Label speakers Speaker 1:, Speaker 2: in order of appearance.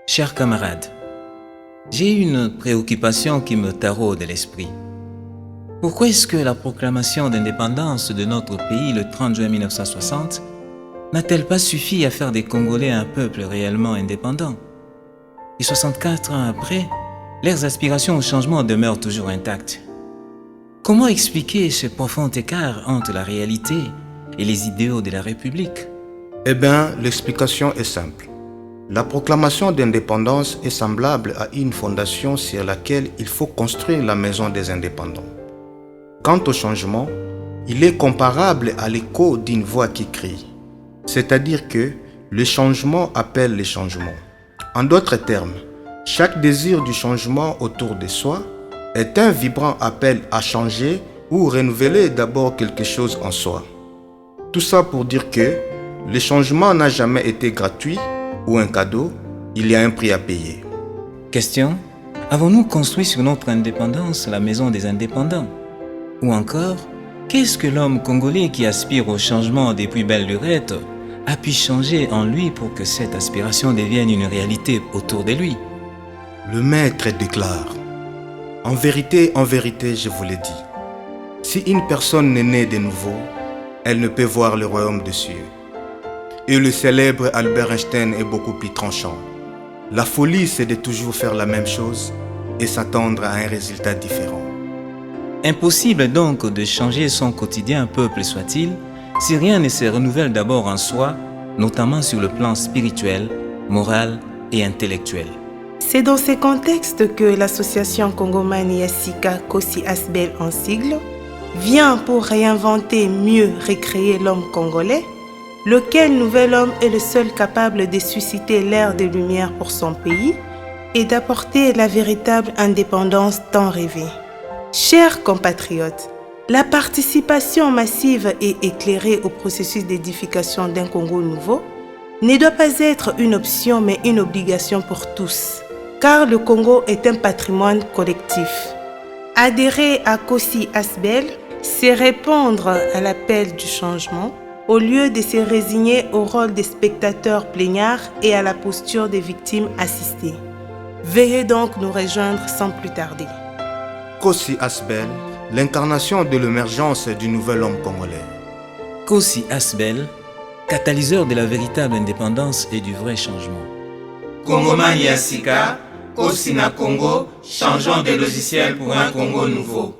Speaker 1: Chers camarades, j'ai une préoccupation qui me taraude l'esprit. Pourquoi est-ce que la proclamation d'indépendance de notre pays le 30 juin 1960 n'a-t-elle pas suffi à faire des Congolais un peuple réellement indépendant? Et 64 ans après, leurs aspirations au changement demeurent toujours intactes. Comment expliquer ce profond écart entre la réalité et les idéaux de la République?
Speaker 2: Eh bien, l'explication est simple. La proclamation d'indépendance est semblable à une fondation sur laquelle il faut construire la maison des indépendants. Quant au changement, il est comparable à l'écho d'une voix qui crie. C'est-à-dire que le changement appelle les changements. En d'autres termes, chaque désir du changement autour de soi est un vibrant appel à changer ou renouveler d'abord quelque chose en soi. Tout ça pour dire que le changement n'a jamais été gratuit ou un cadeau, il y a un prix à payer.
Speaker 1: Question: avons-nous construit sur notre indépendance la maison des indépendants? Ou encore, qu'est-ce que l'homme congolais qui aspire au changement des plus belles lurettes a pu changer en lui pour que cette aspiration devienne une réalité autour de lui?
Speaker 2: Le maître déclare: en vérité, je vous l'ai dit, si une personne n'est née de nouveau, elle ne peut voir le royaume des cieux. Et le célèbre Albert Einstein est beaucoup plus tranchant. La folie, c'est de toujours faire la même chose et s'attendre à un résultat différent.
Speaker 1: Impossible donc de changer son quotidien, peuple soit-il, si rien ne se renouvelle d'abord en soi, notamment sur le plan spirituel, moral et intellectuel.
Speaker 3: C'est dans ces contextes que l'association Congomani Yassika Kosi Asbel en sigle vient pour réinventer, mieux recréer l'homme congolais, lequel nouvel homme est le seul capable de susciter l'ère de lumière pour son pays et d'apporter la véritable indépendance tant rêvée. Chers compatriotes, la participation massive et éclairée au processus d'édification d'un Congo nouveau ne doit pas être une option mais une obligation pour tous, car le Congo est un patrimoine collectif. Adhérer à Kosi Asbel, c'est répondre à l'appel du changement, au lieu de se résigner au rôle des spectateurs plaignards et à la posture des victimes assistées. Veuillez donc nous rejoindre sans plus tarder.
Speaker 2: Kosi Asbel, l'incarnation de l'émergence du nouvel homme congolais.
Speaker 1: Kosi Asbel, catalyseur de la véritable indépendance et du vrai changement.
Speaker 4: Congomani Yassika, Kosi na Congo, changeons de logiciel pour un Congo nouveau.